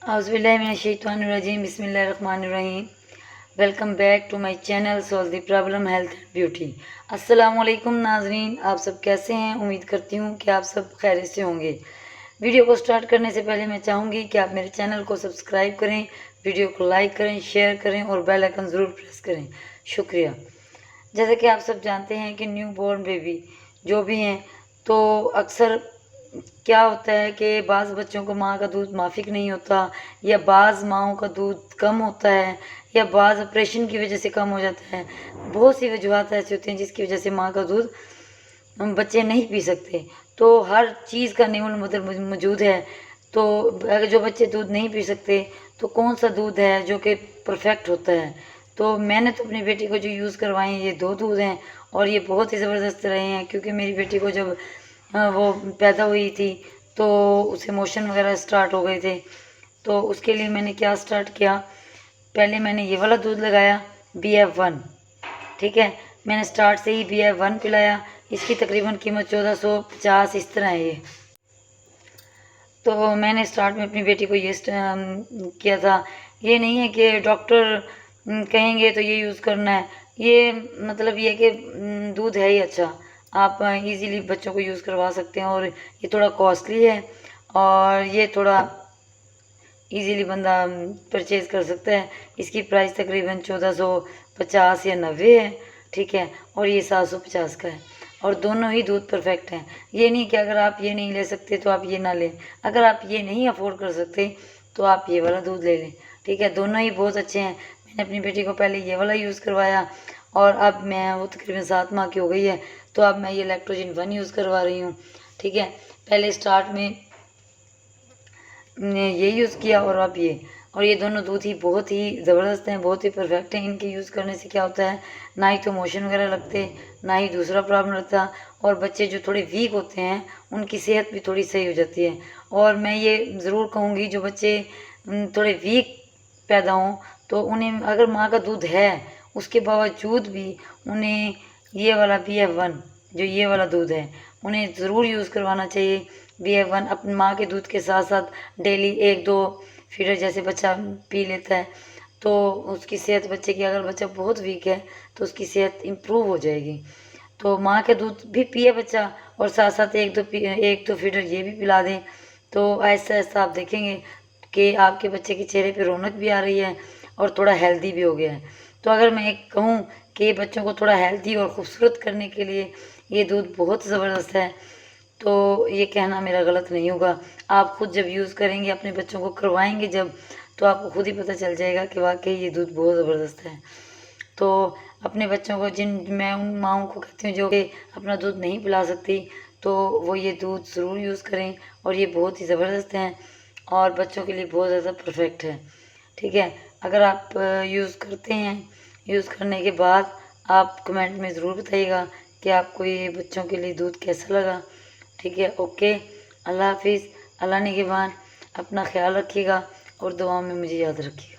Auzubillahiminash-shaytanir-rajim. Bismillahir-rahmanir-rahim. Welcome back to my channel solve the problem health and beauty. अस्सलाम वालेकुम नाजरीन, आप सब कैसे हैं? उम्मीद करती हूँ कि आप सब खैरियत से होंगे। वीडियो को स्टार्ट करने से पहले मैं चाहूँगी कि आप मेरे चैनल को सब्सक्राइब करें, वीडियो को लाइक करें, शेयर करें और बेल आइकन ज़रूर प्रेस करें। शुक्रिया। जैसे कि आप सब जानते हैं कि न्यू बॉर्न बेबी जो भी हैं, तो अक्सर क्या होता है कि बाज़ बच्चों को माँ का दूध माफिक नहीं होता, या बाज़ माँओं का दूध कम होता है, या बाज़ ऑपरेशन की वजह से कम हो जाता है। बहुत सी वजूहत ऐसी होती हैं जिसकी वजह से माँ का दूध बच्चे नहीं पी सकते। तो हर चीज़ का नियम मतलब मौजूद है। तो अगर जो बच्चे दूध नहीं पी सकते तो कौन सा दूध है जो कि परफेक्ट होता है? तो मैंने तो अपनी बेटी को जो यूज़ करवाए हैं, ये 2 दूध हैं और ये बहुत ही ज़बरदस्त रहे हैं। क्योंकि मेरी बेटी को जब वो पैदा हुई थी तो उसे मोशन वगैरह स्टार्ट हो गए थे। तो उसके लिए मैंने क्या स्टार्ट किया, पहले मैंने ये वाला दूध लगाया BF1। ठीक है, मैंने स्टार्ट से ही BF1 पिलाया। इसकी तकरीबन कीमत 1450 इस तरह है ये। तो मैंने स्टार्ट में अपनी बेटी को ये किया था। ये नहीं है कि डॉक्टर कहेंगे तो ये यूज़ करना है। ये मतलब ये कि दूध है ही अच्छा, आप इजीली बच्चों को यूज़ करवा सकते हैं। और ये थोड़ा कॉस्टली है और ये थोड़ा इजीली बंदा परचेज़ कर सकता है। इसकी प्राइस तकरीबन 1450 या 90 है। ठीक है, और ये 750 का है और दोनों ही दूध परफेक्ट हैं। ये नहीं कि अगर आप ये नहीं ले सकते तो आप ये ना लें। अगर आप ये नहीं अफोर्ड कर सकते तो आप ये वाला दूध ले लें। ठीक है, दोनों ही बहुत अच्छे हैं। मैंने अपनी बेटी को पहले ये वाला यूज़ करवाया और अब मैं वो तकरीबन 7 माह की हो गई है, तो अब मैं ये लैक्टोजन 1 यूज़ करवा रही हूँ। ठीक है, पहले स्टार्ट में ने ये यूज़ किया और अब ये, और ये दोनों दूध ही बहुत ही ज़बरदस्त हैं, बहुत ही परफेक्ट हैं। इनके यूज़ करने से क्या होता है, ना ही तो मोशन वगैरह लगते, ना ही दूसरा प्रॉब्लम लगता। और बच्चे जो थोड़े वीक होते हैं उनकी सेहत भी थोड़ी सही हो जाती है। और मैं ये ज़रूर कहूँगी, जो बच्चे थोड़े वीक पैदा हों तो उन्हें अगर माँ का दूध है उसके बावजूद भी उन्हें ये वाला BF1 जो ये वाला दूध है उन्हें ज़रूर यूज़ करवाना चाहिए। BF1 अपनी माँ के दूध के साथ साथ डेली 1-2 फीडर जैसे बच्चा पी लेता है तो उसकी सेहत, बच्चे की अगर बच्चा बहुत वीक है तो उसकी सेहत इम्प्रूव हो जाएगी। तो माँ के दूध भी पिए बच्चा और साथ साथ 1-2 फीडर ये भी पिला दें, तो आहिस्ता आहिस्ता आप देखेंगे कि आपके बच्चे के चेहरे पे रौनक भी आ रही है और थोड़ा हेल्दी भी हो गया है। तो अगर मैं एक कहूँ कि बच्चों को थोड़ा हेल्दी और ख़ूबसूरत करने के लिए ये दूध बहुत ज़बरदस्त है, तो ये कहना मेरा गलत नहीं होगा। आप खुद जब यूज़ करेंगे, अपने बच्चों को करवाएंगे जब, तो आपको खुद ही पता चल जाएगा कि वाकई ये दूध बहुत ज़बरदस्त है। तो अपने बच्चों को, मैं उन माँओं को कहती हूँ जो कि अपना दूध नहीं पिला सकती, तो वो ये दूध ज़रूर यूज़ करें। और ये बहुत ही ज़बरदस्त हैं और बच्चों के लिए बहुत ज़्यादा परफेक्ट है। ठीक है, अगर आप यूज़ करते हैं, यूज़ करने के बाद आप कमेंट में ज़रूर बताइएगा कि आपको ये बच्चों के लिए दूध कैसा लगा। ठीक है, ओके, अल्लाह हाफिज़। अल्लाह निगहबान। अपना ख्याल रखिएगा और दुआओं में मुझे याद रखिएगा।